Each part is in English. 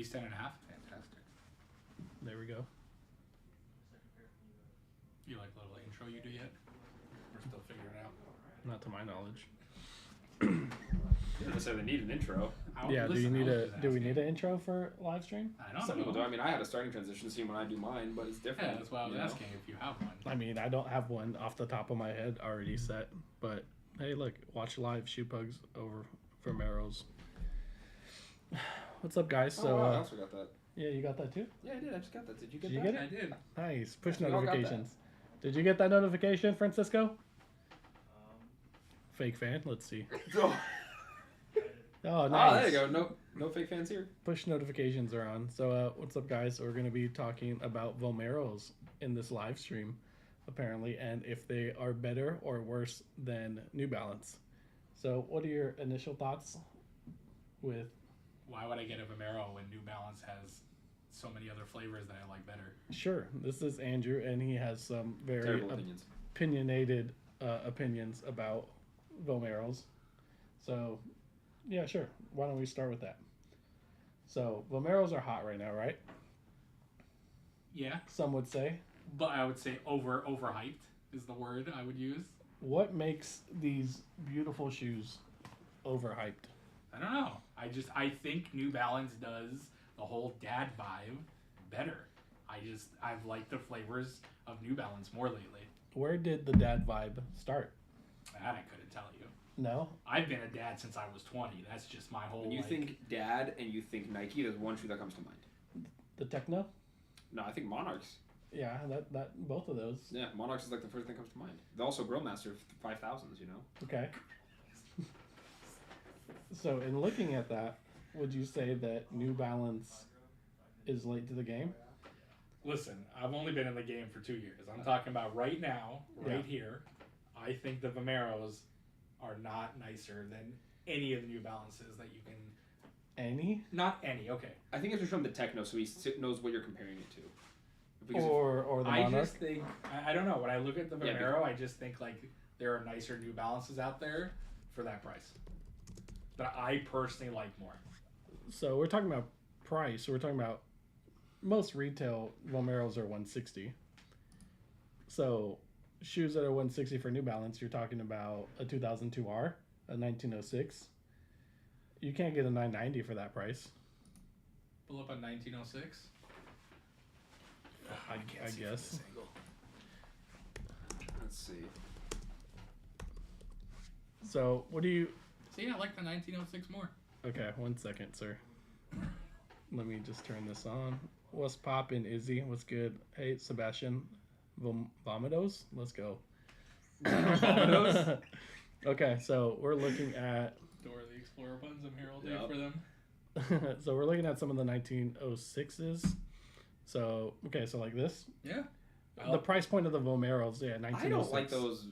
least 10.5. Fantastic. There we go. You like the little intro you do yet? We're still figuring it out. Not to my knowledge. You don't necessarily need an intro. Yeah, do we need an intro for live stream? I don't Some know. people do. I mean, I had a starting transition scene when I do mine, but it's different. Yeah, that's why I was asking if you have one. I mean, I don't have one off the top of my head already set, but hey, look, watch live Shoepugs over Vomeros. What's up, guys? Oh, So, wow, I also got that. yeah, you got that too? Yeah, I did. I just got that. Did you get Did that? you get it? I did. Nice. Push We all got notifications. Did you get that notification, Francisco? Fake fan. Let's see. Oh, Oh, nice. there you go. No fake fans here. Push notifications are on. So, what's up, guys? We're going to be talking about Vomeros in this live stream, apparently, and if they are better or worse than New Balance. So, what are your initial thoughts with? Why would I get a Vomero when New Balance has so many other flavors that I like better? Sure, this is Andrew, and he has some very Terrible opinions. opinionated opinions about Vomeros. So, yeah, sure. Why don't we start with that? So, Vomeros are hot right now, right? Yeah, Some would say. but I would say overhyped is the word I would use. What makes these beautiful shoes overhyped? I don't know. I think New Balance does the whole dad vibe better. I've liked the flavors of New Balance more lately. Where did the dad vibe start? That I couldn't tell you. No? I've been a dad since I was 20. That's just my whole. When you think dad and you think Nike, there's one shoe that comes to mind. The Techno? No, I think Monarchs. Yeah, that both of those. Yeah, Monarchs is like the first thing that comes to mind. They're also Grillmaster 5000s, you know? Okay. So, in looking at that, would you say that New Balance is late to the game? Listen, I've only been in the game for 2 years. I'm talking about right now, right here. I think the Vomeros are not nicer than any of the New Balances that you can. Any? Not any. Okay. I think it's just from the Techno, so he knows what you're comparing it to. Because Or the I Monarch? just think I don't know. When I look at the Yeah, Vomero, I just think like there are nicer New Balances out there for that price that I personally like more. So, we're talking about price. We're talking about most retail Vomeros are $160. So, shoes that are $160 for New Balance, you're talking about a 2002R, a 1906. You can't get a 990 for that price. Pull up a 1906. I guess. let's see. So, what do you... See, I like the 1906 more. Okay, 1 second, sir. Let me just turn this on. What's poppin', Izzy? What's good? Hey, Sebastian. Vomeros? Let's go. Vomeros? Okay, so we're looking at... Dora the Explorer buns. I'm here all day Yep. for them. So we're looking at some of the 1906s. So, okay, so like this. Yeah. The price point of the Vomeros, yeah, 1906. I don't like those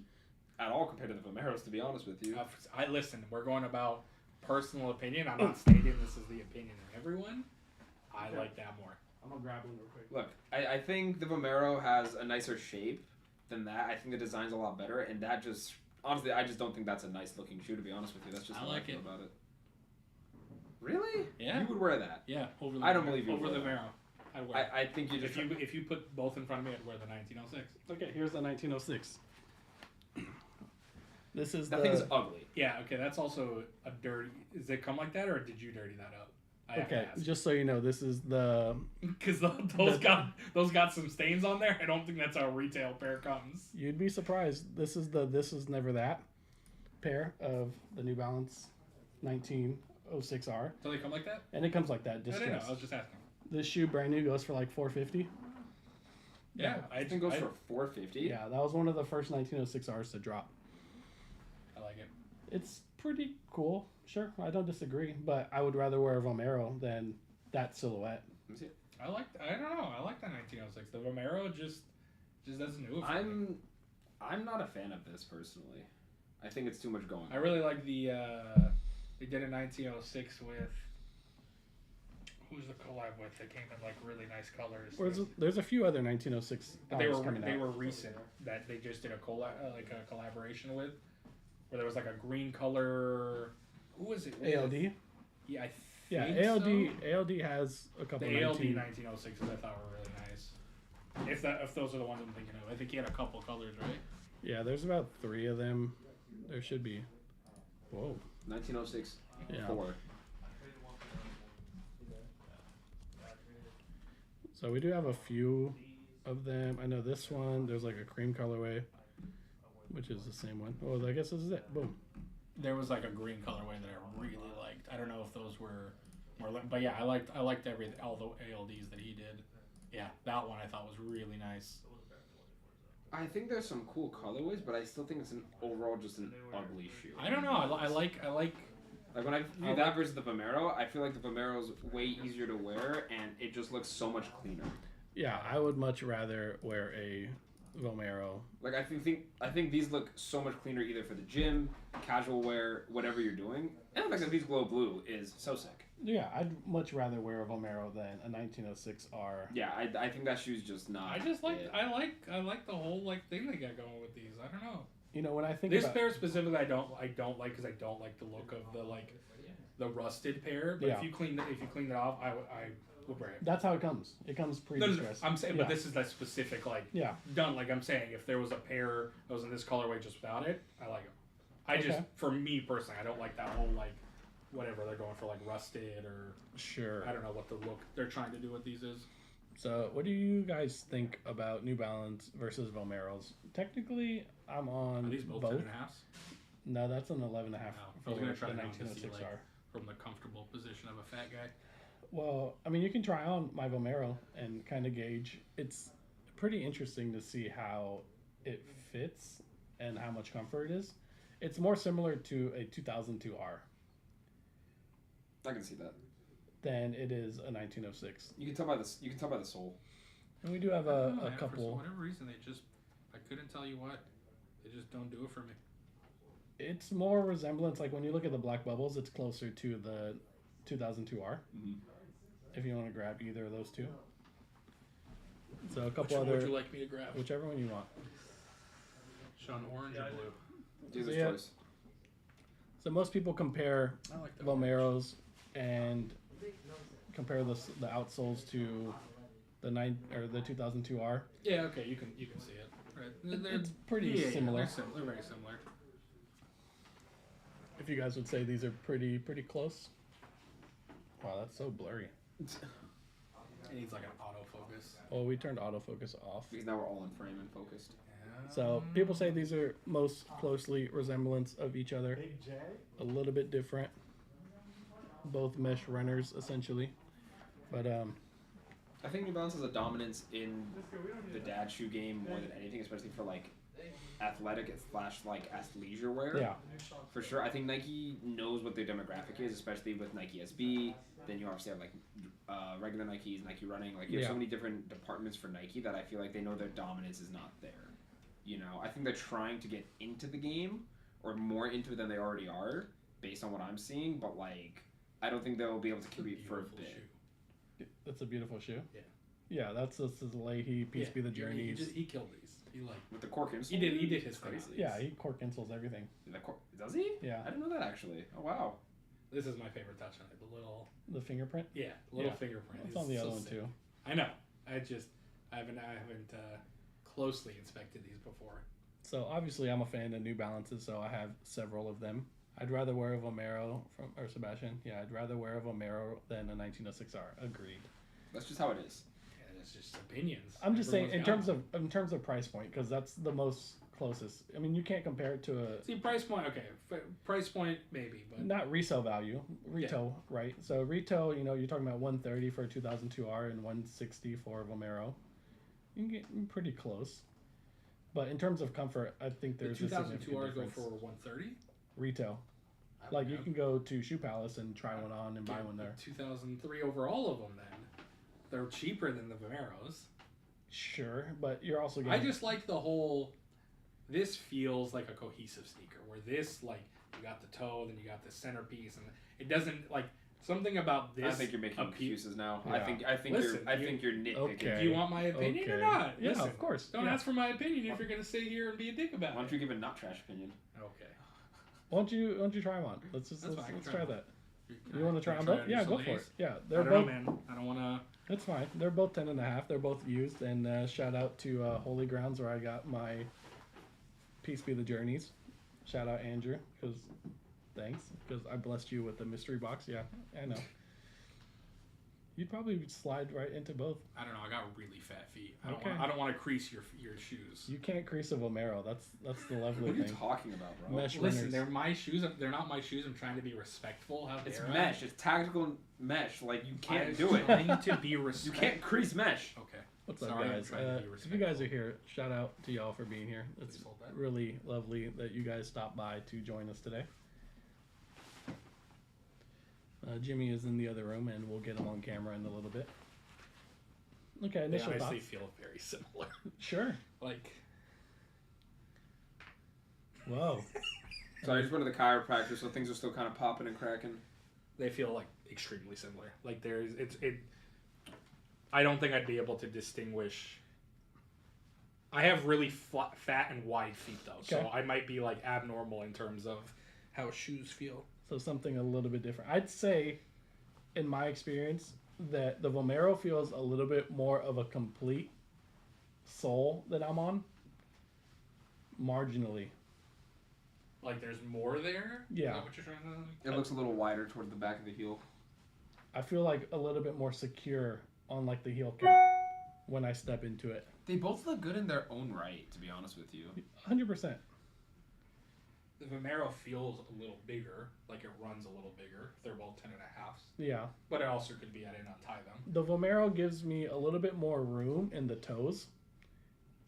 at all compared to the Vomeros, to be honest with you. I listen. We're going about personal opinion. I'm not stating this is the opinion of everyone. I like that more. I'm gonna grab one real quick. Look, I think the Vomero has a nicer shape than that. I think the design's a lot better, and that just... Honestly, I just don't think that's a nice looking shoe, to be honest with you. That's just I how like I feel it. about it. Really? Yeah. You would wear that? Yeah. Over the I don't believe you over would. the Vero. I'd wear. I think you just... if you put both in front of me, I'd wear the 1906. Okay, here's the 1906. This is That thing is ugly. Yeah. Okay. That's also a dirty. Does it come like that, or did you dirty that up? I have Okay, to ask. just so you know, this is the... Because those got some stains on there. I don't think that's how a retail pair comes. You'd be surprised. This is Never That pair of the New Balance 1906R. Do they come like that? And it comes like that, I didn't know. distressed. I was just asking. This shoe brand new goes for like $450. Yeah, I think it goes for $450. Yeah, that was one of the first 1906Rs to drop. I like it. It's pretty cool. Sure, I don't disagree, but I would rather wear a Vomero than that silhouette. Let me see it. I don't know. I like the 1906. The Vomero just doesn't do it for me. I'm not a fan of this personally. I think it's too much going on. I really like the they did a 1906 with who's the collab with that came in like really nice colors. There's a few other 1906 coming they out. were recent that they just did a collaboration with, where there was like a green color. Who was it? ALD? Yeah, I Yeah, think ALD has a couple. The ALD 1906s I thought were really nice. If those are the ones I'm thinking of, I think he had a couple colors, right? Yeah, there's about 3 of them. There should be. Whoa. 1906. Yeah. 4. So we do have a few of them. I know this one. There's like a cream colorway, which is the same one. Well, I guess this is it. Boom. There was like a green colorway that I really liked. I don't know if those were more, but yeah, I liked all the ALDs that he did. Yeah, that one I thought was really nice. I think there's some cool colorways, but I still think it's overall just an ugly shoe. I don't know. I like. Like when I view that versus the Vomero, I feel like the Vomero's way easier to wear, and it just looks so much cleaner. Yeah, I would much rather wear a Vomero. Like I think these look so much cleaner either for the gym, casual wear, whatever you're doing. And the fact that these glow blue is so sick. Yeah, I'd much rather wear a Vomero than a 1906R. Yeah, I think that shoe's just not. I just like. I like the whole thing they got going with these. I don't know. You know, when I think This about pair specifically, I don't like because I don't like the look of the rusted pair. But Yeah. if you clean it off, I would wear it. that's how it comes. It comes pre-distressed. I'm saying, Yeah. but this is that specific Yeah. done. Like I'm saying, if there was a pair that was in this colorway just without it, I like them. I just, Okay. for me personally, I don't like that whole whatever they're going for rusted or Sure. I don't know what the look they're trying to do with these is. So, what do you guys think about New Balance versus Vomeros? Technically, I'm on Are these both 10.5s? No, that's an 11.5 I was for gonna try the to see 1906R. from the comfortable position of a fat guy. Well, I mean, you can try on my Vomero and kind of gauge. It's pretty interesting to see how it fits and how much comfort it is. It's more similar to a 2002R I can see that. than it is a 1906. You can tell by the sole. And we do have I don't know, a man, couple. For whatever reason, I couldn't tell you what. They just don't do it for me. It's more resemblance. Like when you look at the black bubbles, it's closer to the 2002R. Mm-hmm. If you want to grab either of those two. So a Which couple one other, would you like me to grab? whichever one you want. Sean, orange or blue? Dealer's yeah. choice. So most people compare I like the Vomeros and compare the outsoles to the 2002R. Yeah, okay, you can see it. Right. It's pretty similar. They're very similar. If you guys would say these are pretty close. Wow, that's so blurry. It needs like an autofocus. Oh, we turned autofocus off. Because now we're all in frame and focused. So people say these are most closely resemblance of each other. A little bit different. Both mesh runners essentially. But I think New Balance has a dominance in the dad shoe game more than anything, especially for athletic / athleisure wear. yeah. For sure. I think Nike knows what their demographic is, especially with Nike SB. Then you obviously have regular Nikes, Nike Running. You have so many different departments for Nike that I feel like they know their dominance is not there. You know, I think they're trying to get into the game or more into it than they already are, based on what I'm seeing. But I don't think they'll be able to compete for a bit. Shoe. That's a beautiful shoe. Yeah. Yeah, that's Leahy, Peace Be the Journeys. He killed these. With the cork insole. He did his thing. Yeah, he cork insoles everything. Does he? Yeah. I didn't know that actually. Oh wow. This is my favorite touch on it. The fingerprint? Little fingerprint. It's on the other one too. I know. I haven't closely inspected these before. So obviously I'm a fan of New Balances, so I have several of them. I'd rather wear a Vomero Sebastian. Yeah, I'd rather wear a Vomero than a 1906R. Agreed. That's just how it is. Yeah, it's just opinions. I'm just saying in Everyone's terms of price point, because that's the most closest. I mean, you can't compare it to a price point. Okay, price point maybe, but not resale value. Retail, right? So retail, you're talking about 130 for a 2002R and 160 for a Vomero. You can get pretty close. But in terms of comfort, I think there's the a significant 2002Rs go difference. for 130. Retail. You can go to Shoe Palace and try one on and buy one there. 2003 over all of them. Then they're cheaper than the Vomeros. Sure, but you're also getting... I just like the whole. This feels like a cohesive sneaker, where this you got the toe, then you got the centerpiece, and it doesn't something about this. I think you're making excuses now. Yeah. I think Listen, you're nitpicking. Okay. Do you want my opinion or Okay. not? Yeah, Listen, of course. Don't ask for my opinion if you're gonna sit here and be a dick about Why it. don't you give a not trash opinion? Okay. Why don't you try them on? Let's That's fine, I can let's try try them. that. You want to try them both? Yeah, go for it. Yeah, they're I don't both. know, man. I don't want to. That's fine. They're both 10.5. They're both used. And shout out to Holy Grounds where I got my Peace Be the Journeys. Shout out Andrew, because thanks, because I blessed you with the mystery box. Yeah, I know. You'd probably slide right into both. I don't know. I got really fat feet. Okay. I don't want to crease your shoes. You can't crease a Vomero. That's the lovely What are you thing. talking about, bro? Mesh Listen, runners. they're my shoes. They're not my shoes. I'm trying to be respectful. How It's dare I? mesh. It's tactical mesh. Like, you can't I'm do it. trying to be You respectful. can't crease mesh. Okay. What's Sorry, up, I'm guys? trying to be If you respectful. guys are here, shout out to y'all for being here. It's Please hold that. really lovely that you guys stopped by to join us today. Jimmy is in the other room, and we'll get him on camera in a little bit. Okay, They initial honestly thoughts. feel very similar. Sure. Like, Whoa. So I just went to the chiropractor, so things are still kind of popping and cracking. they feel like extremely similar. Like I don't think I'd be able to distinguish. I have really fat and wide feet though, so Okay. I might be like abnormal in terms of how shoes feel. So something a little bit different. I'd say, in my experience, that the Vomero feels a little bit more of a complete sole that I'm on. Marginally. Like there's more there. Yeah. Is that what you're trying to? It looks a little wider toward the back of the heel. I feel like a little bit more secure on like the heel cap when I step into it. They both look good in their own right, to be honest with you. 100%. The Vomero feels a little bigger, like it runs a little bigger. They're both 10.5s. Yeah. But it also could be I didn't untie them. The Vomero gives me a little bit more room in the toes.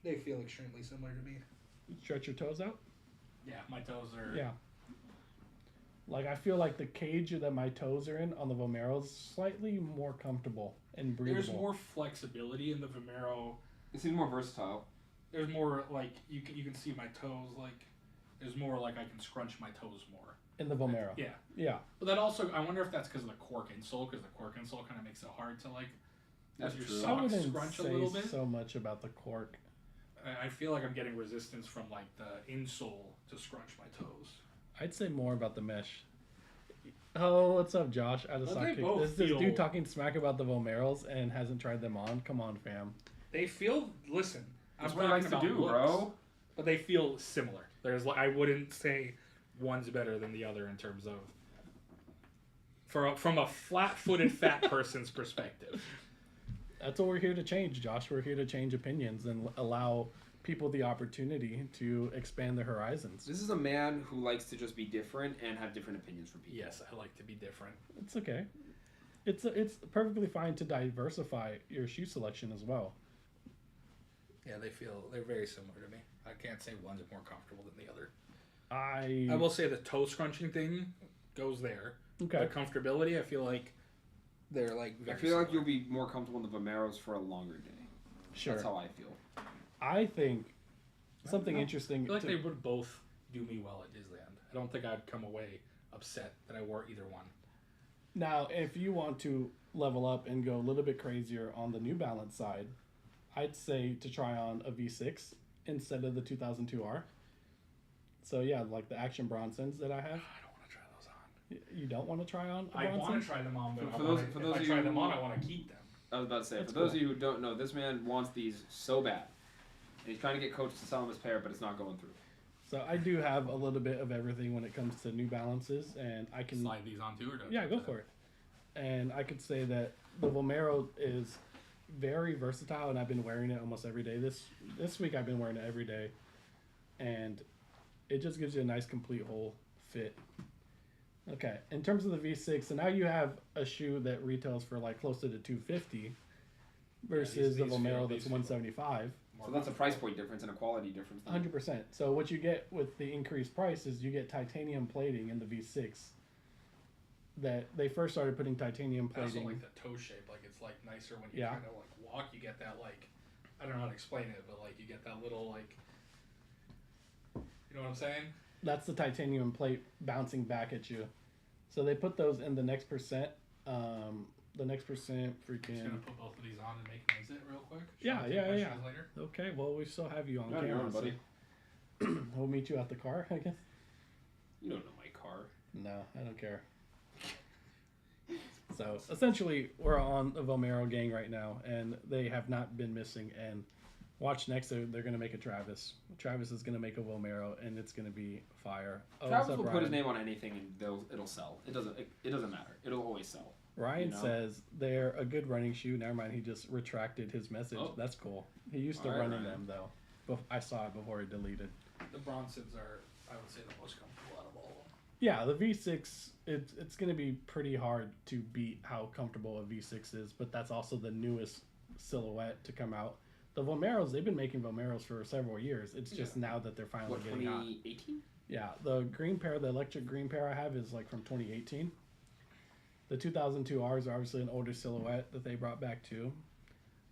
They feel extremely similar to me. Stretch your toes out. Yeah, my toes are. Yeah. Like I feel like the cage that my toes are in on the Vomero is slightly more comfortable and breathable. There's more flexibility in the Vomero. It seems more versatile. There's more like you can see my toes. Like there's more like I can scrunch my toes more. in the Vomero. Yeah. Yeah. But that also, I wonder if that's because of the cork insole, because the cork insole kind of makes it hard to like. That's your true. I socks wouldn't scrunch a say little bit. so much about the cork. I feel like I'm getting resistance from like the insole to scrunch my toes. I'd say more about the mesh. Oh, what's up, Josh? Out of Well, sock they kick. both This feel- dude talking smack about the Vomeros and hasn't tried them on. Come on, fam. They feel. Listen, That's I'm what he likes talking to about do, looks, bro. but they feel similar. There's like I wouldn't say one's better than the other in terms of. From a flat-footed fat person's perspective. That's what we're here to change, Josh. We're here to change opinions and allow people the opportunity to expand their horizons. This is a man who likes to just be different and have different opinions from people. Yes, I like to be different. It's okay. It's perfectly fine to diversify your shoe selection as well. Yeah, they're very similar to me. I can't say one's more comfortable than the other. I I will say the toe scrunching thing goes there. okay. The comfortability, I feel like they're like I very feel like similar. you'll be more comfortable in the Vomeros for a longer day. Sure. That's how I feel. I think something No, I interesting. feel like to- they would both do me well at Disneyland. I don't think I'd come away upset that I wore either one. Now, if you want to level up and go a little bit crazier on the New Balance side, I'd say to try on a V6 instead of the 2002R. So yeah, like the Action Bronsons that I have. I don't want to try those on. You don't want to try on a I want Bronson? to try them on, but For those if of I you try them on, who- I want to keep them. I was about to say, That's for those cool. of you who don't know, this man wants these so bad. And he's trying to get Coach to sell him his pair, but it's not going through. So I do have a little bit of everything when it comes to New Balances, and I can Slide these on too, or don't yeah, you? go for it. And I could say that the Vomero is very versatile, and I've been wearing it almost every day. This week I've been wearing it every day, and it just gives you a nice complete whole fit. Okay, in terms of the V6, so now you have a shoe that retails for like close to the $250 versus the these Vomero feel- that's these feel- $175. More So that's a price point difference and a quality difference. then. 100%. So what you get with the increased price is you get titanium plating in the V6. That they first started putting titanium I also plating. like the toe shape. Like it's like nicer when you Yeah. kind of like walk. You get that like I don't know how to explain it, but like you get that little like you know what I'm saying? That's the titanium plate bouncing back at you. So they put those in the next percent. The next percent I'm just freaking. gonna put both of these on and make an exit real quick. Yeah, I'll take yeah, my yeah. shoes Later. Okay, well we still have you on You're on your camera. own, buddy. So we'll meet you at the car, I guess. You don't know my car. No, I don't care. So essentially, we're on the Vomero gang right now, and they have not been missing. And watch next, they're going to make a Travis. Travis is going to make a Vomero, and it's going to be fire. Travis will put his name on anything, and it'll sell. It doesn't matter. It'll always sell. Ryan says they're a good running shoe. Never mind, he just retracted his message. Oh. That's cool. He used to run in them, though. But I saw it before he deleted. The Bronsons are, I would say, the most comfortable out of all of them. Yeah, the V6, it's going to be pretty hard to beat how comfortable a V6 is, but that's also the newest silhouette to come out. The Vomeros, they've been making Vomeros for several years. It's just now that they're finally getting out. 2018? Yeah, the green pair, the electric green pair I have is like from 2018. The 2002Rs are obviously an older silhouette that they brought back too.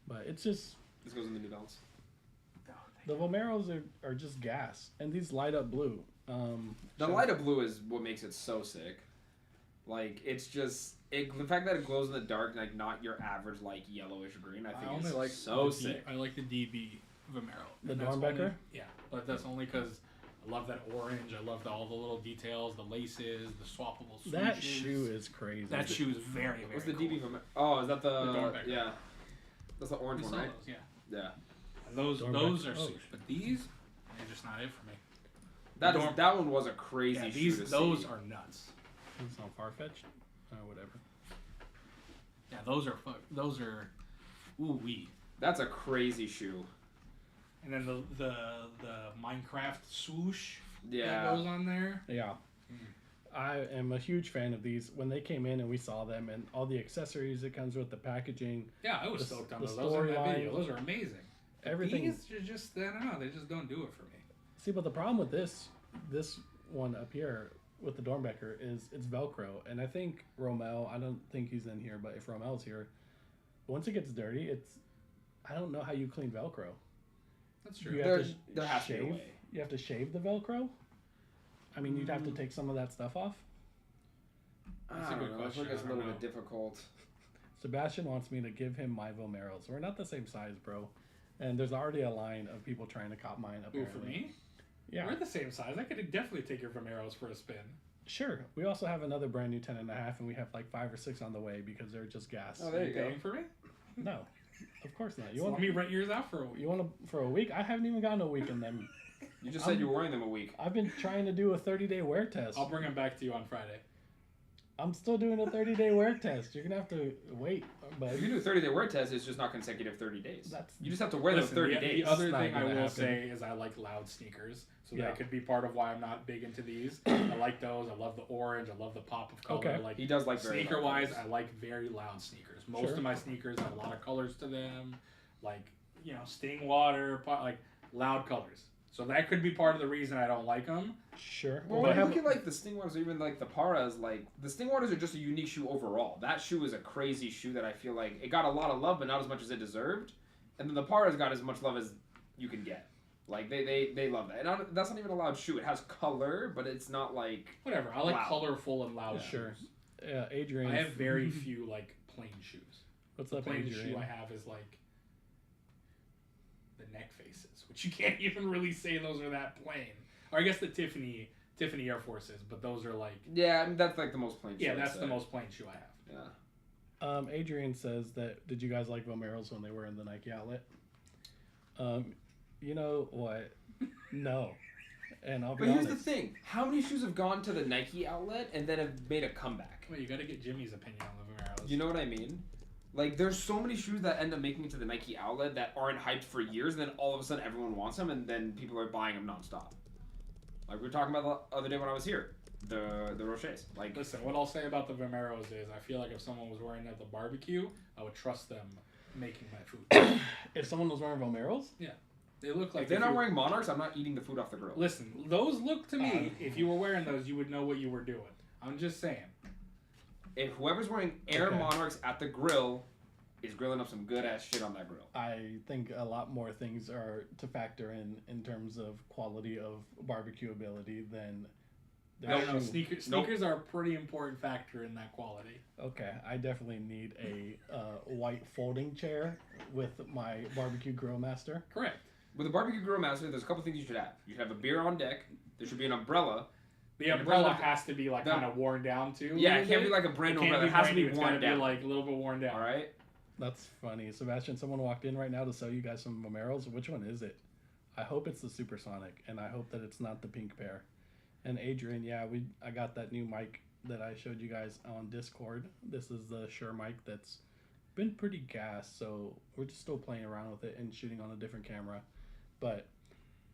But it's just... This goes in the New Balance. The Vomeros are just gas. And these light up blue. The light up blue is what makes it so sick. Like, it's just... the fact that it glows in the dark, like, not your average, like, yellowish green, I think is like so sick. I like the DB Vomero. The Dornbecker? Yeah, but that's only because... I love that orange. I love all the little details, the laces, the swappable swooshes. That shoe is crazy. That shoe is very, very What's the cool. DB from? Oh, is that the Dornbecker. Yeah. That's the orange one, right? Those, yeah. Yeah. And those are super. But these, they're just not it for me. That one was a crazy shoe to those see. are nuts. It's on Farfetch? Whatever. Yeah, those are ooh wee. That's a crazy shoe. And then the Minecraft swoosh that goes on there. Yeah. I am a huge fan of these. When they came in and we saw them and all the accessories that comes with the packaging. Yeah, I was stoked on those. Those are in that video. Those are amazing. Everything. These are just, I don't know, they just don't do it for me. See, but the problem with this one up here with the Dornbecker is it's Velcro. And I think Romel, I don't think he's in here, but if Romel's here, once it gets dirty, I don't know how you clean Velcro. That's true. You have to shave. You have to shave the Velcro. I mean, you'd have to take some of that stuff off. That's a good question. I feel like it's a little bit difficult. Sebastian wants me to give him my Vomeros. We're not the same size, bro. And there's already a line of people trying to cop mine. Apparently. Ooh, for me? Yeah. We're the same size. I could definitely take your Vomeros for a spin. Sure. We also have another brand new 10.5, and we have like 5 or 6 on the way because they're just gas. Oh, there you go. Paying for me? No. Of course not. Let me rent yours out for a week. You want for a week? I haven't even gotten a week in them. You just said you were wearing them a week. I've been trying to do a 30-day wear test. I'll bring them back to you on Friday. I'm still doing a 30-day wear test. You're going to have to wait. But if you do a 30-day wear test, it's just not consecutive 30 days. You just have to wear them 30 days. The other thing I will say is I like loud sneakers. So that could be part of why I'm not big into these. I like those. I love the orange. I love the pop of color. Okay. Like, he does like very sneaker-wise, I like very loud sneakers. Most of my sneakers have a lot of colors to them. Like, Sting Water, like loud colors. So that could be part of the reason I don't like them. Sure. Well, when you look at like the Sting Waters or even like the Paras, like the Sting Waters are just a unique shoe overall. That shoe is a crazy shoe that I feel like it got a lot of love, but not as much as it deserved. And then the Paras got as much love as you can get. Like they love that. And that's not even a loud shoe. It has color, but it's not like whatever. I like colorful and loud shoes. Sure. Yeah, Adrian. I have very few like plain shoes. What's the up, plain Adrian? shoe I have is like the neck faces, which you can't even really say those are that plain. Or I guess the Tiffany Air Forces, but those are like I mean, that's like the most plain shoe. Yeah, that's the most plain shoe I have. Yeah. Adrian says that did you guys like Vomeros when they were in the Nike outlet? You know what? No. And I'll be honest. But here's the thing: how many shoes have gone to the Nike outlet and then have made a comeback? Well, you got to get Jimmy's opinion on the Vomeros. You know what I mean? Like, there's so many shoes that end up making it to the Nike outlet that aren't hyped for years, and then all of a sudden everyone wants them, and then people are buying them nonstop. Like we were talking about the other day when I was here, the Rochers. Like, listen, what I'll say about the Vomeros is, I feel like if someone was wearing it at the barbecue, I would trust them making my food. If someone was wearing Vomeros, yeah, they look like. If they're not wearing Monarchs, I'm not eating the food off the grill. Listen, those look to me. If you were wearing those, you would know what you were doing. I'm just saying. If whoever's wearing Air Monarchs at the grill is grilling up some good ass shit on that grill. I think a lot more things are to factor in terms of quality of barbecue ability than. I don't know. Sneakers are a pretty important factor in that quality. Okay, I definitely need a white folding chair with my barbecue grill master. Correct. With a barbecue grill master, there's a couple things you should have. You should have a beer on deck. There should be an umbrella. The umbrella has to be like kind of worn down too. Yeah, it can't be like a brand new umbrella. It has to be worn down. Like a little bit worn down. All right. That's funny, Sebastian. Someone walked in right now to sell you guys some Vomeros. Which one is it? I hope it's the Supersonic, and I hope that it's not the pink pair. And Adrian, yeah, I got that new mic that I showed you guys on Discord. This is the Shure mic that's been pretty gas, so we're just still playing around with it and shooting on a different camera. But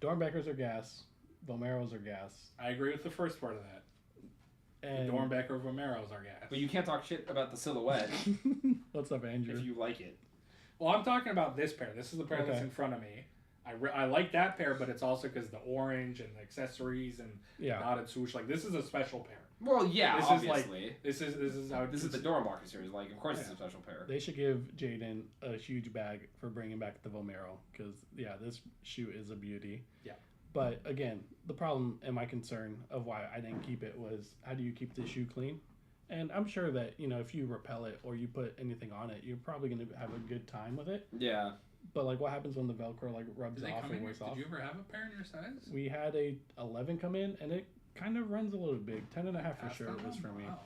Dornbeckers are gas, Vomeros are gas. I agree with the first part of that. And Dornbecker Vomeros are gas. But you can't talk shit about the silhouette. What's up, Andrew? If you like it. Well, I'm talking about this pair. This is the pair that's in front of me. I like that pair, but it's also because the orange and the accessories and dotted swoosh. Like, this is a special pair. Well, yeah, this obviously. This is the Dornbecker series. Like, of course, it's a special pair. They should give Jaden a huge bag for bringing back the Vomero because this shoe is a beauty. Yeah. But again, the problem and my concern of why I didn't keep it was how do you keep the shoe clean? And I'm sure that if you repel it or you put anything on it, you're probably going to have a good time with it. Yeah. But like, what happens when the Velcro rubs off or wears off? Did you ever have a pair in your size? We had a 11 come in, and it kind of runs a little big. 10.5 for sure was for me. Wow.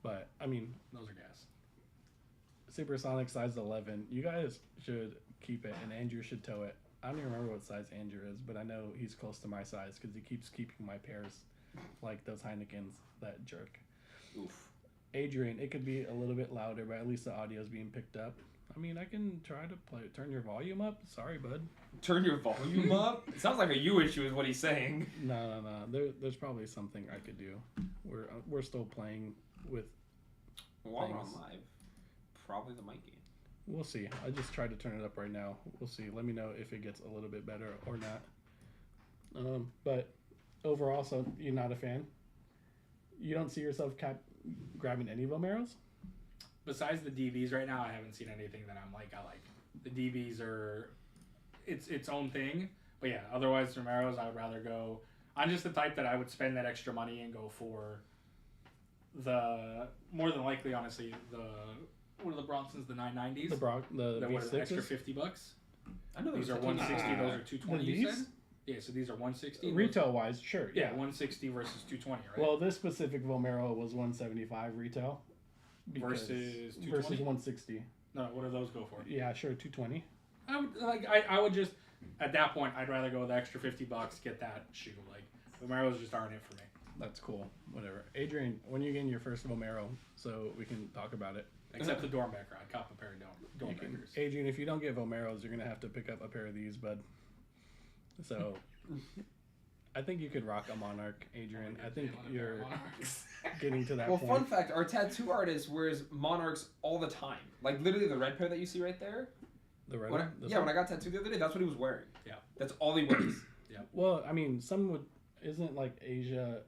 But I mean, those are gas. Supersonic size 11. You guys should keep it, and Andrew should tow it. I don't even remember what size Andrew is, but I know he's close to my size because he keeps keeping my pairs, like those Heinekens. That jerk. Oof. Adrian, it could be a little bit louder, but at least the audio is being picked up. I mean, I can try to turn your volume up. Sorry, bud. Turn your volume up? It sounds like a you issue is what he's saying. No. There's probably something I could do. We're still playing with While we're on live, probably the mic game. We'll see. I just tried to turn it up right now. We'll see. Let me know if it gets a little bit better or not. But overall, so you're not a fan? You don't see yourself grabbing any Vomeros? Besides the DVs right now, I haven't seen anything that I like. The DVs are its own thing. But yeah, otherwise Vomeros, I would rather go. I'm just the type that I would spend that extra money and go for the more than likely, honestly, what are the Bronsons, the 990s? The what is it, extra $50? I know these are 160. Those are 220. You said? Yeah, so these are 160. Retail wise, sure. Yeah, 160 versus 220, right? Well, this specific Vomero was 175 retail. Versus 220? Versus 160. No, what do those go for? Yeah, sure, 220. I would just at that point I'd rather go the extra $50, get that shoe. Like Vomeros just aren't it for me. That's cool. Whatever. Adrian, when are you getting your first Vomero so we can talk about it? Except the Dornbecker. I'd cop a pair of Dornbeckers. Adrian, if you don't get Vomeros, you're gonna have to pick up a pair of these, bud. So I think you could rock a Monarch, Adrian. I think you're getting to that point. Well, fun fact, our tattoo artist wears Monarchs all the time. Like, literally the red pair that you see right there. The red one? When I got tattooed the other day, that's what he was wearing. Yeah. That's all he wears. Yeah. Well, I mean, isn't like Asia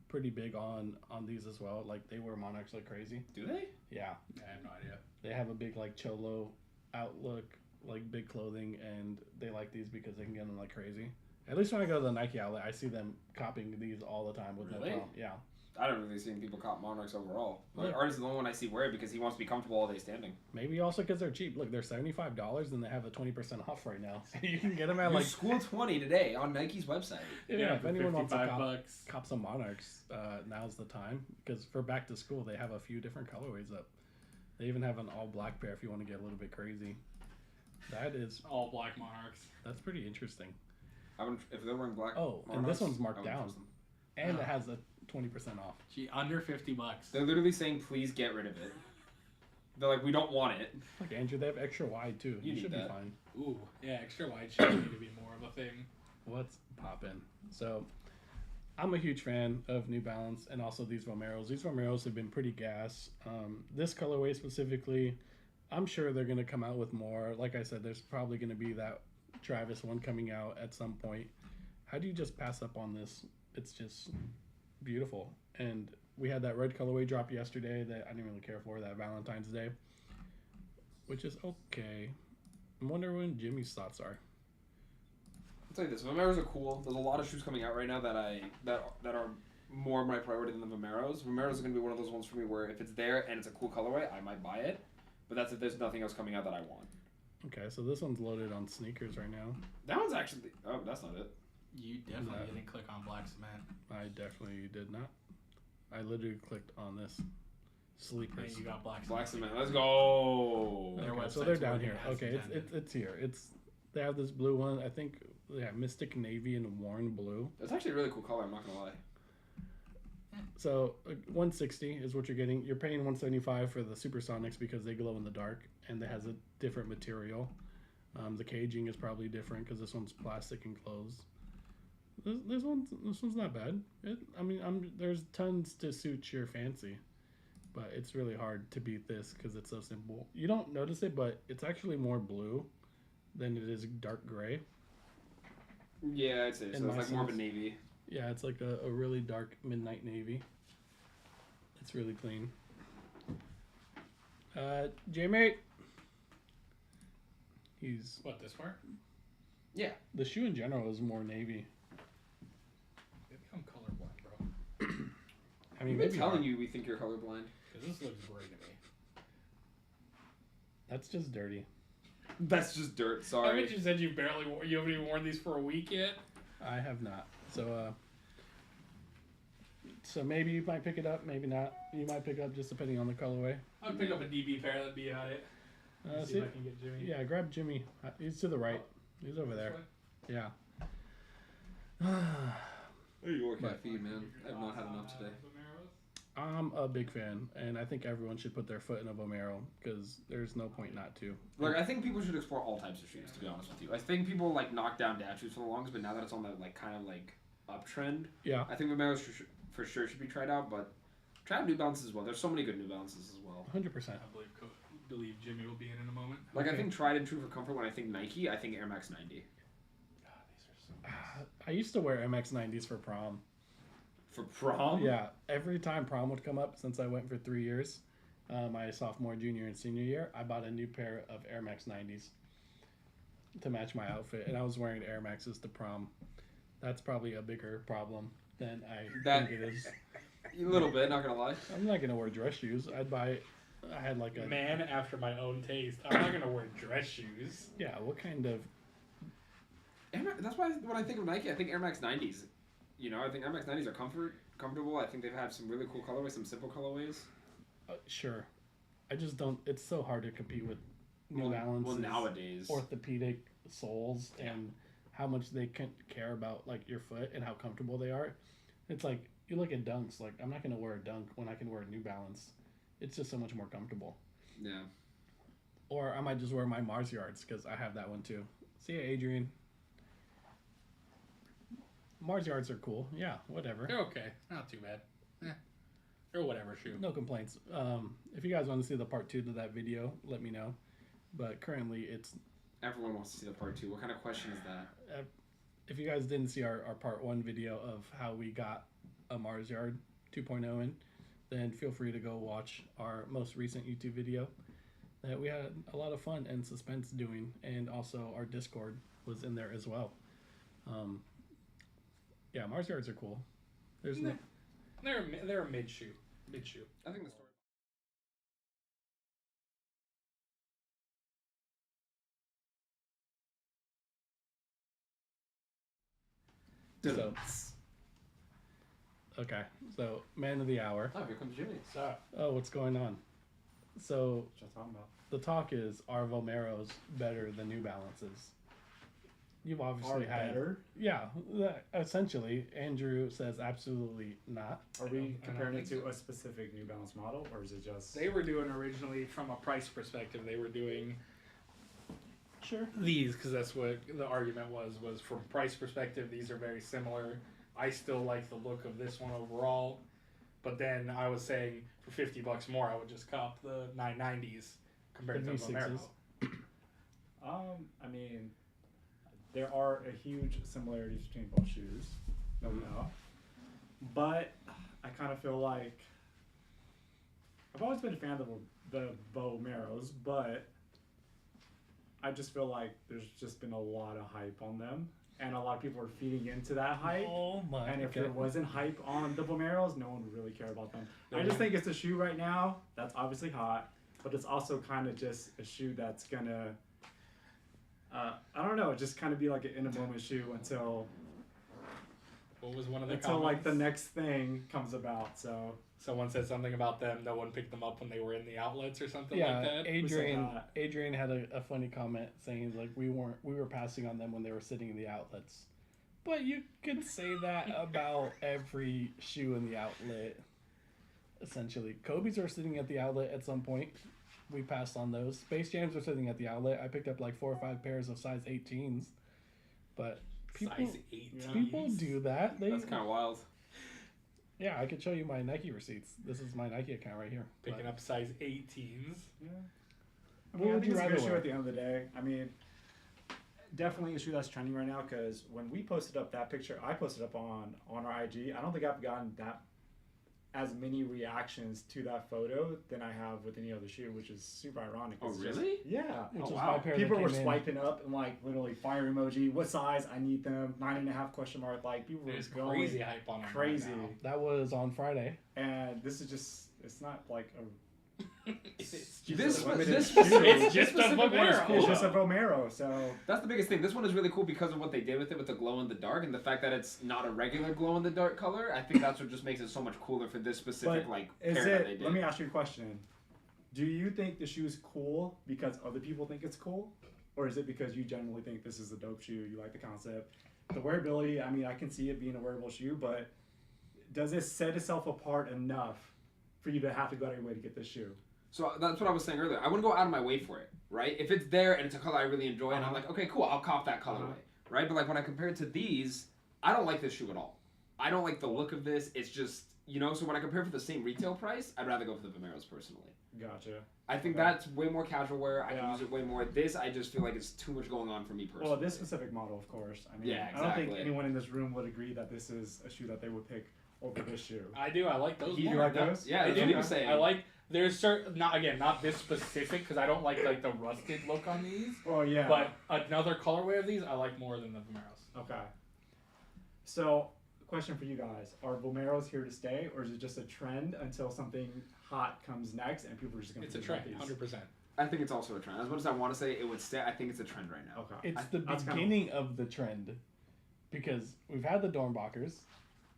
pretty big on these as well? Like, they wear Monarchs like crazy. Do they? Yeah. I have no idea. They have a big, like, cholo outlook, like, big clothing, and they like these because they can get them like crazy. At least when I go to the Nike outlet, I see them copying these all the time with no problem. Yeah. I don't really see people cop Monarchs overall. Like, Artist is the only one I see wear it because he wants to be comfortable all day standing. Maybe also because they're cheap. Look, they're $75 and they have a 20% off right now. So you can get them at like School 20 today on Nike's website. Yeah, if anyone wants to cop some Monarchs, now's the time. Because for back to school, they have a few different colorways up. They even have an all black pair if you want to get a little bit crazy. That is all black Monarchs. That's pretty interesting. If they're wearing black, Monarchs, and this one's marked down, and it has a 20% off. Gee, under $50. They're literally saying, "Please get rid of it." They're like, "We don't want it." Like Andrew, they have extra wide too. You should be fine. Ooh, yeah, extra wide should need to be more of a thing. What's poppin'? So, I'm a huge fan of New Balance and also these Vomeros. These Vomeros have been pretty gas. This colorway specifically, I'm sure they're gonna come out with more. Like I said, there's probably gonna be that Travis one coming out at some point. How do you just pass up on this? It's just beautiful. And we had that red colorway drop yesterday that I didn't really care for, that Valentine's Day, which is okay. I wonder when Jimmy's thoughts are. I'll tell you this, Vomeros are cool. There's a lot of shoes coming out right now that are more my priority than the Vomeros. Vomeros is going to be one of those ones for me where if it's there and it's a cool colorway, I might buy it. But that's if there's nothing else coming out that I want. Okay, so this one's loaded on sneakers right now. That one's actually... Oh, that's not it. You definitely didn't click on black cement. I definitely did not. I literally clicked on this. Sleepers. And you got black cement. Black cement. Let's go. Okay, so they're down here. Okay, it's here. They have this blue one. I think Mystic Navy and Worn Blue. That's actually a really cool color. I'm not gonna lie. So 160 is what you're getting. You're paying 175 for the Supersonics because they glow in the dark and it has a different material. The caging is probably different because this one's plastic and closed. This one's not bad. There's tons to suit your fancy, but it's really hard to beat this because it's so simple. You don't notice it, but it's actually more blue than it is dark gray. Yeah, I'd say so. It's like more of a navy. Yeah, it's like a really dark midnight navy. It's really clean. J-Mate. He's... What, this part? Yeah. The shoe in general is more navy. Maybe I'm colorblind, bro. I mean, we've been telling you we think you're colorblind. Because this looks gray to me. That's just dirty. That's just dirt, sorry. I bet you said you haven't even worn these for a week yet. I have not. So maybe you might pick it up, maybe not. You might pick it up just depending on the colorway. I'd pick up a DB pair, that'd be about it. See if I can get Jimmy. Yeah, grab Jimmy. He's to the right. He's over there. Yeah. There you are, caffeine, man. I have not had enough today. I'm a big fan, and I think everyone should put their foot in a Vomero because there's no point not to. Like, I think people should explore all types of shoes, to be honest with you. I think people like knock down dad shoes for the longest, but now that it's on the like kind of like uptrend, yeah, I think Vomeros for sure should be tried out. But try out New Balances as well. There's so many good New Balances as well. 100%. I believe Jimmy will be in a moment. Like, okay. I think tried and true for comfort. When I think Nike, I think Air Max 90. God, these are so nice. I used to wear MX 90s for prom. For prom? Yeah, every time prom would come up, since I went for 3 years, my sophomore, junior, and senior year, I bought a new pair of Air Max 90s to match my outfit, and I was wearing Air Maxes to prom. That's probably a bigger problem than I think it is. A little bit, not gonna lie. I'm not gonna wear dress shoes. I had like a man after my own taste. I'm not gonna wear dress shoes. Yeah, what kind of? That's why when I think of Nike, I think Air Max 90s. You know, I think Air Max 90s are comfortable. I think they've had some really cool colorways, some simple colorways. Sure, I just don't. It's so hard to compete with New Balance. Well, nowadays, orthopedic soles and how much they can care about like your foot and how comfortable they are. It's like you look at Dunks. Like I'm not gonna wear a Dunk when I can wear a New Balance. It's just so much more comfortable. Yeah. Or I might just wear my Mars Yards because I have that one too. See ya, Adrian. Mars Yards are cool. Yeah, whatever. They're okay. Not too bad. They're whatever shoe. No complaints. If you guys want to see the part 2 to that video, let me know. But currently it's... Everyone wants to see the part 2. What kind of question is that? If you guys didn't see our part 1 video of how we got a Mars Yard 2.0 in, then feel free to go watch our most recent YouTube video that we had a lot of fun and suspense doing, and also our Discord was in there as well. Yeah, Mars Yards are cool. They're a mid shoe. I think the story. So, okay, so man of the hour. Oh, here comes Jimmy. Oh, what's going on? So, What you talking about? the talk is, are Vomeros better than New Balances? You've obviously had... better? Yeah, essentially. Andrew says absolutely not. Are we comparing it think to a specific New Balance model, or is it just... They were doing originally, from a price perspective, they were doing Sure. these, because that's what the argument was from price perspective, these are very similar. I still like the look of this one overall, but then I was saying for $50 more, I would just cop the 990s compared The to V6s. Vomero. I mean, there are a huge similarities between both shoes, no doubt. But I kind of feel like I've always been a fan of the Vomeros, but I just feel like there's just been a lot of hype on them, and a lot of people are feeding into that hype. Oh my! And if there wasn't hype on the Vomeros, no one would really care about them. I just think it's a shoe right now that's obviously hot, but it's also kind of just a shoe that's gonna, I don't know, just kind of be like an in a moment shoe until What was one of the until like the comments? next thing comes about. So Someone said something about them. No one picked them up when they were in the outlets or something Yeah, like that. Adrian had a funny comment saying like we were passing on them when they were sitting in the outlets. But you could say that about every shoe in the outlet. Essentially, Kobe's are sitting at the outlet at some point. We passed on those. Space Jams are sitting at the outlet. I picked up like 4 or 5 pairs of size 18s, but Size 18. people do that. That's kind of wild. Yeah, I could show you my Nike receipts. This is my Nike account right here. Picking up size 18s. yeah. I What mean, I would think you it's a rather good shoe wear? at the end of the day. I mean, definitely a shoe that's trending right now because when we posted up that picture, I posted up on our IG. I don't think I've gotten that as many reactions to that photo than I have with any other shoe, which is super ironic. Oh, It's just- really? yeah. Which Oh, is wow. my pair that People were came in. swiping up and like literally fire emoji. What size? I need them. 9.5 question mark. Like people were There's going crazy hype on them. crazy. Right now. That was on Friday. And this is just. It's not like a. It's just This a one, limited this shoe. It's just a specific one is Vomero. cool. It's just a though. Vomero. So That's the biggest thing. This one is really cool because of what they did with it with the glow in the dark and the fact that it's not a regular glow in the dark color. I think that's what just makes it so much cooler for this specific But like is pair that they it? did. Let me ask you a question. Do you think the shoe is cool because other people think it's cool, or is it because you generally think this is a dope shoe? You like the concept, the wearability. I mean, I can see it being a wearable shoe, but does it set itself apart enough for you to have to go out of your way to get this shoe? So that's what I was saying earlier. I wouldn't go out of my way for it, right? If it's there and it's a color I really enjoy and I'm like, okay, cool, I'll cop that colorway, right? But like when I compare it to these, I don't like this shoe at all. I don't like the look of this. It's just, you know, so when I compare for the same retail price, I'd rather go for the Vomeros personally. Gotcha. I think Okay. that's way more casual wear. I can Yeah. use it way more. This, I just feel like it's too much going on for me personally. Well, this specific model, of course. I mean, Yeah, I don't think exactly. anyone in this room would agree that this is a shoe that they would pick over this shoe. I do. I like those. You more. like those? Yeah, I that's do. what he was saying. I like. There's certain. Not this specific because I don't like the rusted look on these. Oh yeah. But another colorway of these I like more than the Vomeros. Okay. So, question for you guys: are Vomeros here to stay, or is it just a trend until something hot comes next and people are just going to? It's a trend, 100%. I think it's also a trend. As much as I want to say it would stay, I think it's a trend right now. Okay. It's the that's kinda- beginning of the trend because we've had the Dornbachers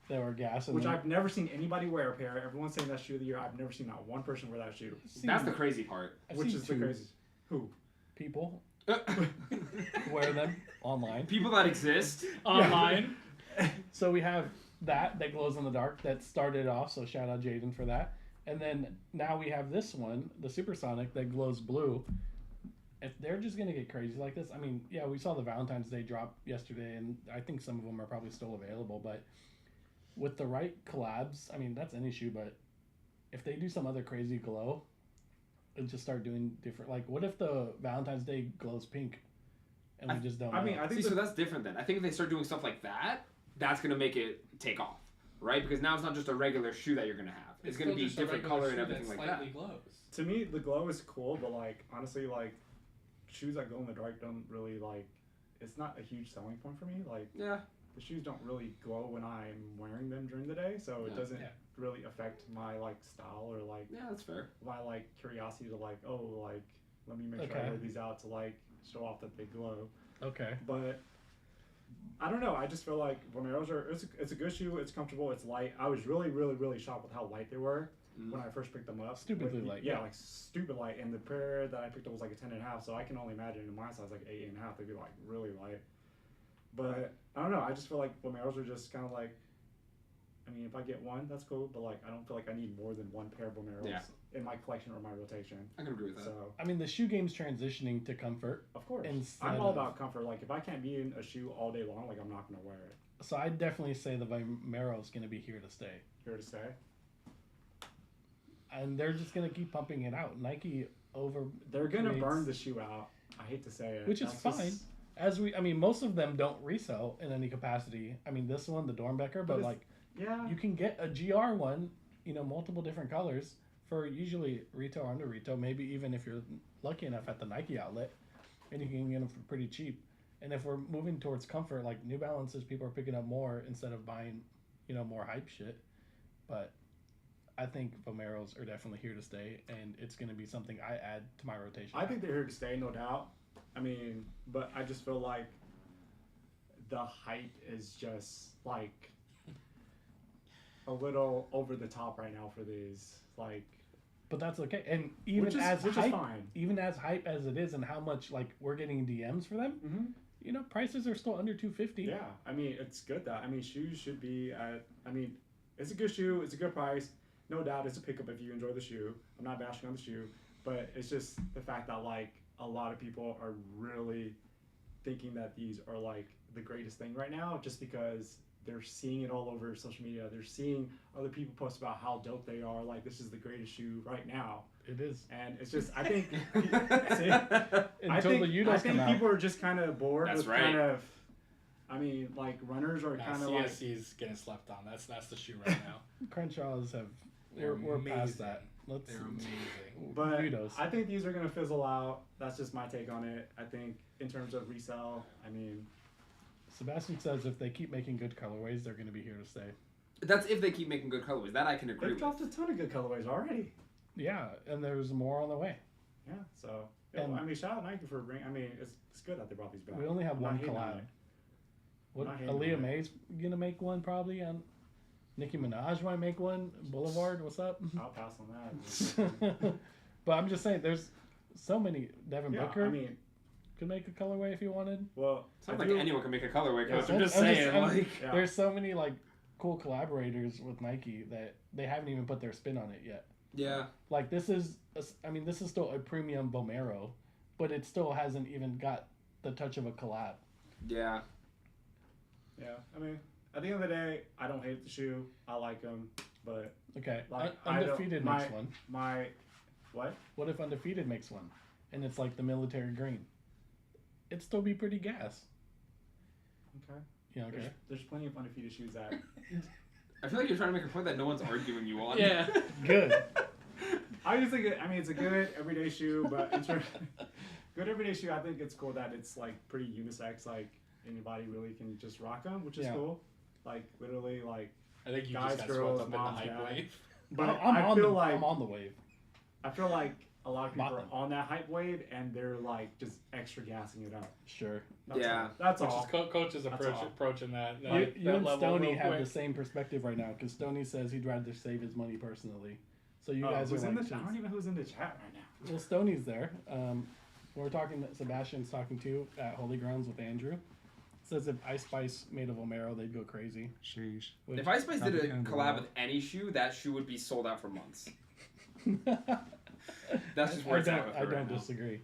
that were gas, and Which then I've never seen anybody wear a pair. Everyone's saying that shoe of the year. I've never seen not one person wear that shoe. That's the crazy part. I've Which seen is the 2 craziest. Who? people wear them online. People that exist. Online. So we have that glows in the dark that started off. So shout out Jaden for that. And then now we have this one, the Supersonic, that glows blue. If they're just gonna get crazy like this, I mean, yeah, we saw the Valentine's Day drop yesterday, and I think some of them are probably still available. But with the right collabs, I mean, that's any shoe. But if they do some other crazy glow, and just start doing different, like, what if the Valentine's Day glows pink, and we just don't? I mean, know? I think See, so that's different then. I think if they start doing stuff like that, that's going to make it take off, right? Because now it's not just a regular shoe that you're going to have. It's going to be different color and everything like that. Glows. to me, the glow is cool, but like honestly, like shoes that glow in the dark don't really like. It's not a huge selling point for me. Like Yeah. the shoes don't really glow when I'm wearing them during the day, so it Yeah. doesn't Yeah. really affect my like style or like Yeah, that's fair. my like curiosity to like let me make sure I Okay. wear these out to like show off that they glow. Okay. But I don't know. I just feel like Vomeros are it's a good shoe. It's comfortable. It's light. I was really shocked with how light they were when I first picked them up. Stupidly light, Yeah, yeah. like stupid light. And the pair that I picked up was like a 10.5. So I can only imagine in my size like 8.5. They'd be like really light. But I don't know. I just feel like Vomeros are just kind of like. I mean, if I get one, that's cool. But like, I don't feel like I need more than one pair of Vomeros Yeah. in my collection or my rotation. I can agree with that. So I mean, the shoe game's transitioning to comfort. of course, Instead I'm all of- about comfort. Like if I can't be in a shoe all day long, like I'm not gonna wear it. So I'd definitely say the Vomero is going to be here to stay. Here to stay. And they're just going to keep pumping it out. Nike over... They're gonna creates- burn the shoe out. I hate to say it. Which is That's fine. just- I mean, most of them don't resell in any capacity. I mean, this one, the Dornbecker, but it's- like, yeah. you can get a GR one, multiple different colors for usually retail or under retail, maybe even if you're lucky enough at the Nike outlet, and you can get them for pretty cheap. And if we're moving towards comfort, like New Balances, people are picking up more instead of buying, more hype shit. But I think Vomeros are definitely here to stay, and it's going to be something I add to my rotation. I think they're here to stay, no doubt. I mean, but I just feel like the hype is just like a little over the top right now for these. Like, But that's okay. And even which is fine. even as hype as it is, and how much like we're getting DMs for them, Mm-hmm. you know, prices are still under $250. Yeah, I mean, it's good that. I mean, shoes should be at. I mean, it's a good shoe. It's a good price. No doubt, it's a pickup if you enjoy the shoe. I'm not bashing on the shoe, but it's just the fact that like a lot of people are really thinking that these are like the greatest thing right now, just because they're seeing it all over social media. They're seeing other people post about how dope they are. Like, this is the greatest shoe right now. It is. And it's just, I think, see, Until the Udos I think come out. people are just kind of bored That's with right. kind of. I mean, like runners are Nah, kind of like. CSC's getting slept on. That's the shoe right now. Crenshaws have. They're We're past amazing. that. Let's. They're amazing. But Udos. I think these are gonna fizzle out. That's just my take on it. I think in terms of resale, I mean, Sebastian says if they keep making good colorways, they're going to be here to stay. That's if they keep making good colorways. That I can agree they've with. dropped a ton of good colorways already. Yeah, and there's more on the way. Yeah, so yeah, And- I mean, shout out Nike for bringing. I mean, it's good that they brought these back. We only have I'm not one hating on collab. it. What? Not hating on Aaliyah it. May's going to make one probably, and Nicki Minaj might make one. Boulevard, what's up? I'll pass on that. But I'm just saying, there's so many. Devin Yeah, Booker I mean, could make a colorway if he wanted. well, Sounds I like do- anyone can make a colorway, Yeah. coach. I'm just I'm saying. I'm- like, Yeah. There's so many like cool collaborators with Nike that they haven't even put their spin on it yet. yeah. Like this is, this is still a premium Vomero, but it still hasn't even got the touch of a collab. Yeah. Yeah, I mean, at the end of the day, I don't hate the shoe. I like them, but Okay, Like, I don't- Undefeated makes one. my what? What if Undefeated makes one, and it's like the military green? It'd still be pretty gas. Okay. Yeah, okay. There's plenty of undefeated shoes that. I feel like you're trying to make a point that no one's arguing you on. Yeah. Good. I just think I mean it's a good everyday shoe, but in terms good everyday shoe, I think it's cool that it's like pretty unisex. Like anybody really can just rock them, which is Yeah. cool. Like literally, like. I think you Guys, just got girls, swept up moms, in the hype dads. wave. But I'm on the wave. I feel like a lot of people Bottom. are on that hype wave and they're like just extra gassing it up. Sure. That's Yeah. all. That's Which all. is coach's That's approach all. approaching that. You, that you and level Stoney real have quick. the same perspective right now because Stoney says he'd rather save his money personally. So you guys are who's in like, the, I don't even know who's in the chat right now. well, Stoney's there. We're talking. Sebastian's talking to at Holy Grounds with Andrew. Says if Ice Spice made a Vomero, they'd go crazy. Sheesh. Which- If Ice Spice did Not a the end of the collab world. with any shoe, that shoe would be sold out for months. That's just where I it's at with her I right don't now. disagree.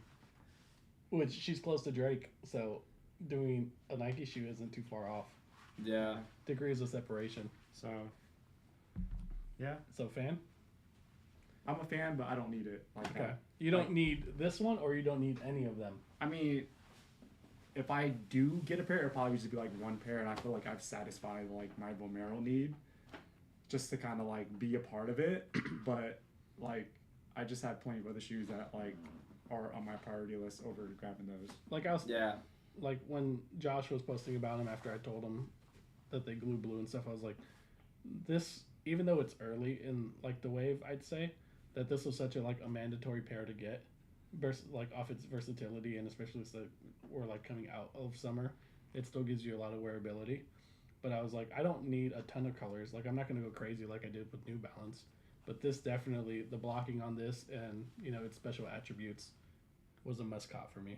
Which she's close to Drake, so doing a Nike shoe isn't too far off. Yeah. Degrees of separation. So. Yeah, So fan? I'm a fan, but I don't need it. Like Okay. that. You don't need this one, or you don't need any of them. I mean, if I do get a pair, it'll probably just be like one pair, and I feel like I've satisfied like my Vomero need, just to kind of like be a part of it. But like, I just have plenty of other shoes that like are on my priority list over grabbing those. Like I was, Yeah. like when Josh was posting about him after I told him that they glue blue and stuff, I was like, this, even though it's early in like the wave, I'd say that this was such a like a mandatory pair to get, like off its versatility, and especially since we're like coming out of summer, it still gives you a lot of wearability. But I was like, I don't need a ton of colors. Like I'm not gonna go crazy like I did with New Balance, but this definitely, the blocking on this and you know its special attributes was a must cop for me.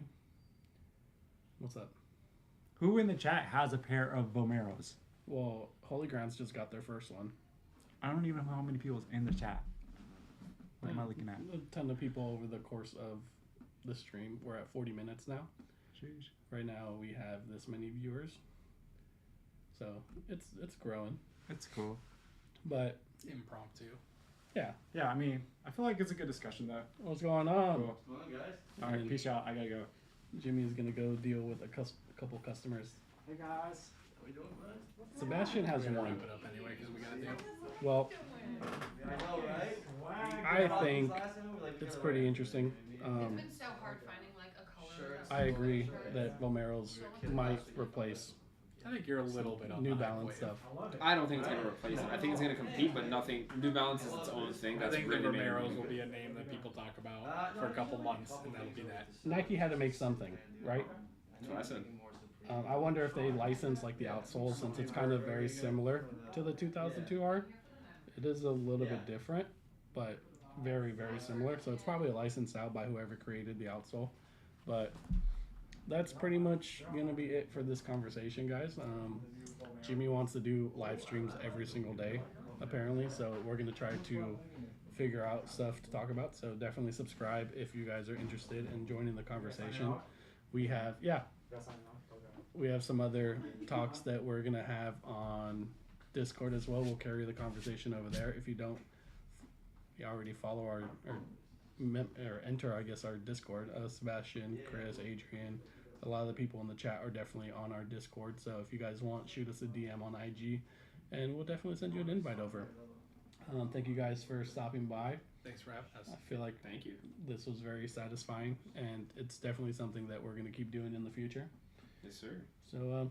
What's up? Who in the chat has a pair of Vomeros? Well, Holy Grounds just got their first one. I don't even know how many people's in the chat. What am I looking at? A ton of people over the course of the stream. We're at 40 minutes now. Sheesh. Right now we have this many viewers. So it's growing. That's cool. But Impromptu. yeah, Yeah, I mean, I feel like it's a good discussion though. what's going on? Cool. Come on, guys. All right, peace out. I gotta go. Jimmy's gonna go deal with a couple customers. Hey guys. How we doing, bud? Sebastian has We're gonna one. wrap it up anyway because we gotta do. Well, I know, right? I think it's pretty interesting. It's been so hard finding like a color. that's I agree similar. that Vomeros might replace I think you're a little bit on New the hype Balance wave. stuff. I don't think it's going to replace it. I think it's going to compete, but nothing. New Balance is its own thing. I That's think the really made it Vomeros really will good. be a name that people talk about for a couple months, and that'll be that. Nike had to make something, right? That's what I said. I wonder if they license like the outsole since it's kind of very similar to the 2002R. It is a little bit different, but very, very similar. So it's probably licensed out by whoever created the outsole. But that's pretty much going to be it for this conversation, guys. Jimmy wants to do live streams every single day, apparently. So we're going to try to figure out stuff to talk about. So definitely subscribe if you guys are interested in joining the conversation. We have, we have some other talks that we're going to have on Discord as well. We'll carry the conversation over there. If you don't, you already follow or enter, I guess, our Discord. Sebastian, Chris, Adrian, a lot of the people in the chat are definitely on our Discord. So if you guys want, shoot us a DM on IG, and we'll definitely send you an invite over. Thank you guys for stopping by. Thanks for having us. I feel like Thank you. this was very satisfying, and it's definitely something that we're going to keep doing in the future. Yes, sir. So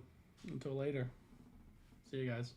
until later, see you guys.